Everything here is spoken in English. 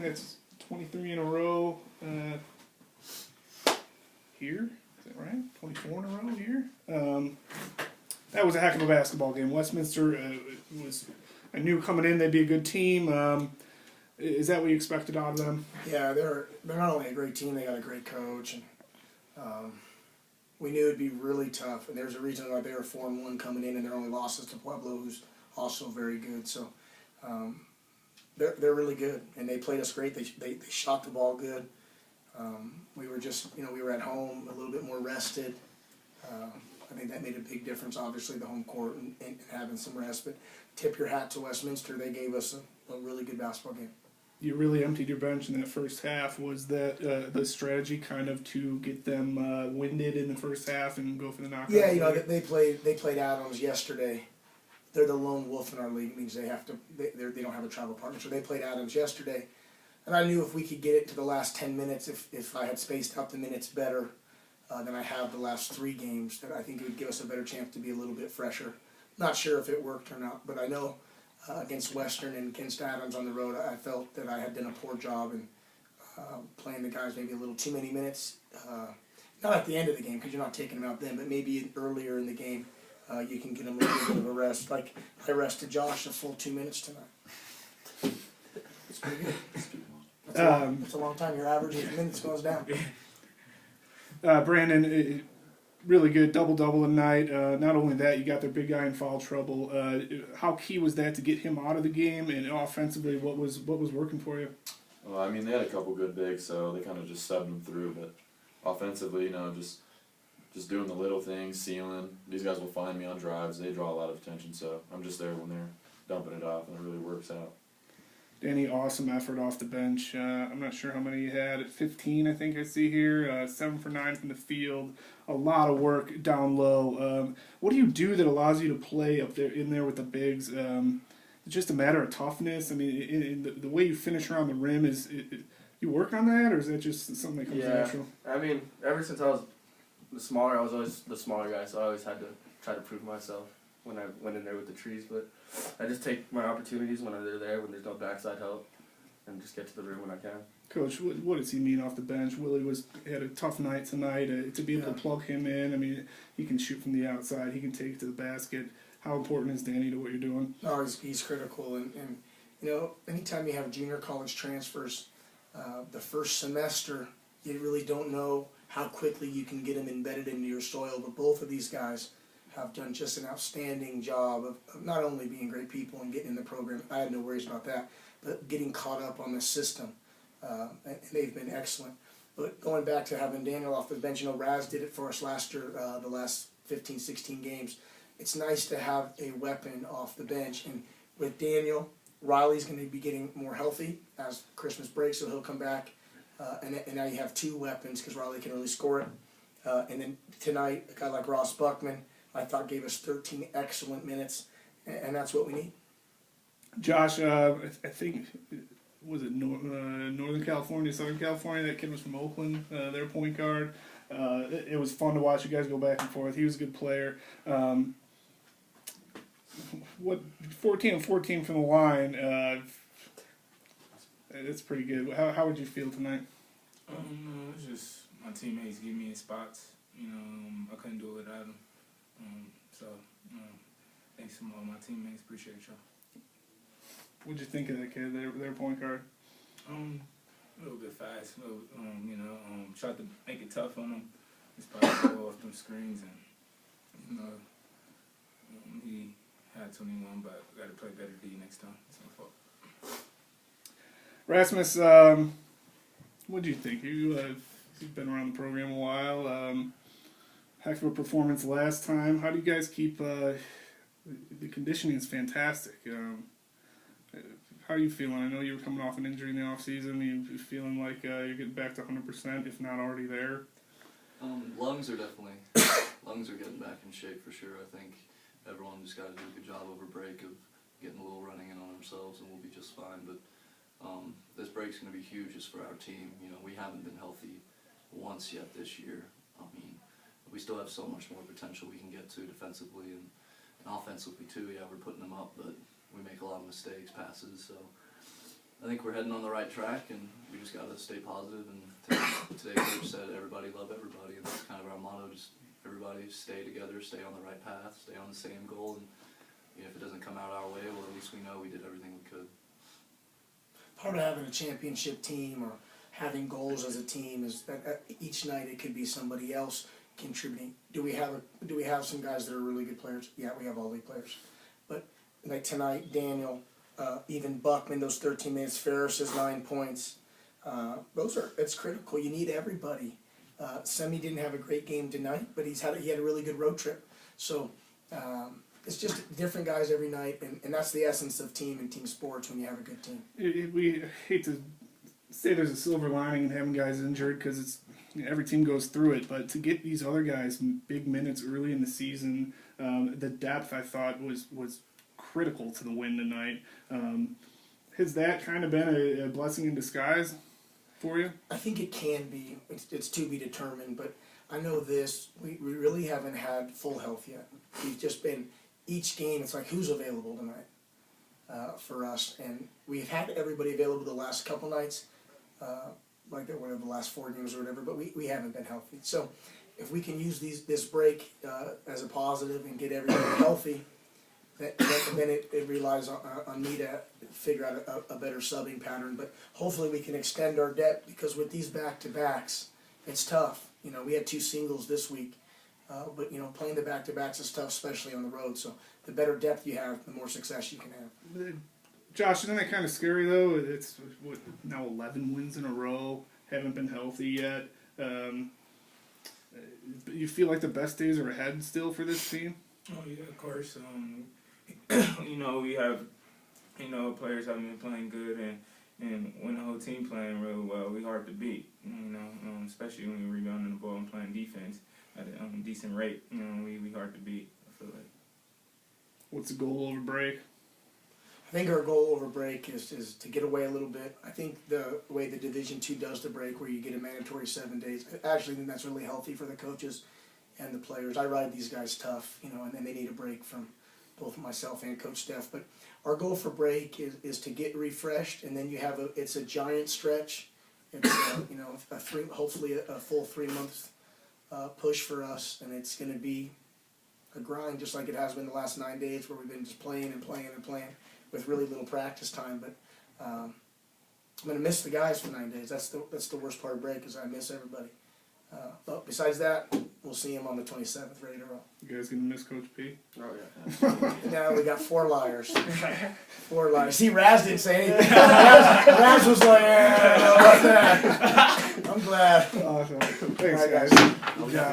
think that's 23 in a row here. Is that right? 24 in a row here. That was a heck of a basketball game. Westminster was. I knew coming in they'd be a good team. Is that what you expected out of them? Yeah, they're not only a great team, they got a great coach, and we knew it'd be really tough. And there's a reason why they were 4-1 coming in, and their only losses to Pueblo, who's also very good. So they're really good, and they played us great. They shot the ball good. We were just we were at home a little bit more rested. I think that made a big difference. Obviously, the home court and having some rest. But tip your hat to Westminster. They gave us a really good basketball game. You really emptied your bench in that first half. Was that the strategy kind of to get them winded in the first half and go for the knockout? Yeah, they played Adams yesterday. They're the lone wolf in our league. It means they don't have a travel partner. So they played Adams yesterday. And I knew if we could get it to the last 10 minutes, if I had spaced out the minutes better than I have the last 3 games, that I think it would give us a better chance to be a little bit fresher. Not sure if it worked or not, but I know against Western and against Adams on the road, I felt that I had done a poor job in playing the guys maybe a little too many minutes. Not at the end of the game, because you're not taking them out then, but maybe earlier in the game you can get them a little bit of a rest. Like I rested Josh a full 2 minutes tonight. It's pretty good. That's a long time. Your average minutes goes down. Brandon, really good double-double tonight. Not only that, you got their big guy in foul trouble. How key was that to get him out of the game? And offensively, what was working for you? Well, I mean, they had a couple good bigs, so they kind of just subbed them through. But offensively, just doing the little things, sealing. These guys will find me on drives. They draw a lot of attention, so I'm just there when they're dumping it off, and it really works out. Danny, awesome effort off the bench. I'm not sure how many you had. At 15, I think I see here. 7 for 9 from the field. A lot of work down low. What do you do that allows you to play up there in there with the bigs? It's just a matter of toughness. I mean, the way you finish around the rim you work on that, or is that just something that comes natural? I mean, ever since I was smaller, I was always the smaller guy, so I always had to try to prove myself when I went in there with the trees, but I just take my opportunities when they're there, when there's no backside help, and just get to the rim when I can. Coach, what does he mean off the bench? Willie had a tough night tonight. To be able to plug him in, I mean, he can shoot from the outside. He can take it to the basket. How important is Danny to what you're doing? No, he's critical, and anytime you have junior college transfers, the first semester, you really don't know how quickly you can get them embedded into your soil, but both of these guys have done just an outstanding job of not only being great people and getting in the program, I had no worries about that, but getting caught up on the system. And they've been excellent. But going back to having Daniel off the bench, Raz did it for us last year, the last 15, 16 games. It's nice to have a weapon off the bench. And with Daniel, Riley's going to be getting more healthy as Christmas breaks, so he'll come back. And now you have 2 weapons because Riley can really score it. And then tonight, a guy like Ross Buckman, I thought gave us 13 excellent minutes, and that's what we need. Josh, I think, was it Northern California, Southern California? That kid was from Oakland, their point guard. It was fun to watch you guys go back and forth. He was a good player. 14-14 from the line, that's pretty good. How would you feel tonight? It's just my teammates give me in spots. I couldn't do it without them. Thanks to all my teammates. Appreciate y'all. What'd you think of that kid, their point guard? A little bit fast. Tried to make it tough on him. Just probably go off them screens, and he had 21, but got to play better D next time. It's my fault. Rasmus, what do you think? You've been around the program a while. Heck of a performance last time. How do you guys keep the conditioning is fantastic. How are you feeling? I know you were coming off an injury in the offseason. You feeling like you're getting back to 100%, if not already there? Lungs are getting back in shape for sure. I think everyone just got to do a good job over break of getting a little running in on ourselves, and we'll be just fine. But this break's going to be huge just for our team. We haven't been healthy once yet this year. I mean, we still have so much more potential we can get to defensively and offensively too. Yeah, we're putting them up, but we make a lot of mistakes, passes. So I think we're heading on the right track, and we just got to stay positive. And today Coach said everybody love everybody, and that's kind of our motto, just everybody stay together, stay on the right path, stay on the same goal, and if it doesn't come out our way, well, at least we know we did everything we could. Part of having a championship team or having goals as a team is that each night it could be somebody else contributing. Do we have some guys that are really good players? Yeah, we have all league players. But like tonight, Daniel, even Buckman, those 13 minutes, Ferris has 9 points. It's critical. You need everybody. Semi didn't have a great game tonight, but he had a really good road trip. So it's just different guys every night, and that's the essence of team and team sports when you have a good team. We hate to say there's a silver lining in having guys injured because it's every team goes through it, but to get these other guys big minutes early in the season, the depth I thought was critical to the win tonight. Has that kind of been a blessing in disguise for you? I think it can be. It's to be determined, but I know this. We really haven't had full health yet. We've just been each game. It's like who's available tonight for us, and we've had everybody available the last couple nights, like whatever the last 4 games or whatever. But we haven't been healthy. So if we can use this break as a positive and get everybody healthy, then it relies on me to figure out a better subbing pattern. But hopefully we can extend our depth, because with these back-to-backs, it's tough. We had 2 singles this week, but playing the back-to-backs is tough, especially on the road. So the better depth you have, the more success you can have. Josh, isn't that kind of scary though? It's now 11 wins in a row, haven't been healthy yet. You feel like the best days are ahead still for this team? Oh yeah, of course. We have, players haven't been playing good, and when the whole team playing really well, we hard to beat. Especially when we're rebounding the ball and playing defense at a decent rate. We hard to beat. I feel like. What's the goal over break? I think our goal over break is to get away a little bit. I think the way the Division II does the break, where you get a mandatory 7 days, I actually think that's really healthy for the coaches and the players. I ride these guys tough, and then they need a break from both myself and Coach Steph. But our goal for break is to get refreshed, and then it's a giant stretch. It's hopefully a full 3 months push for us, and it's going to be a grind, just like it has been the last 9 days, where we've been just playing and playing and playing with really little practice time. But I'm going to miss the guys for 9 days. That's the worst part of break, is I miss everybody. But besides that, we'll see him on the 27th, ready to roll. You guys gonna miss Coach P? Oh yeah. Now we got 4 liars. 4 liars. See, Raz didn't say anything. Raz was like, yeah, I know about that. I'm glad. Awesome. Thanks, All right, guys. guys. Good job.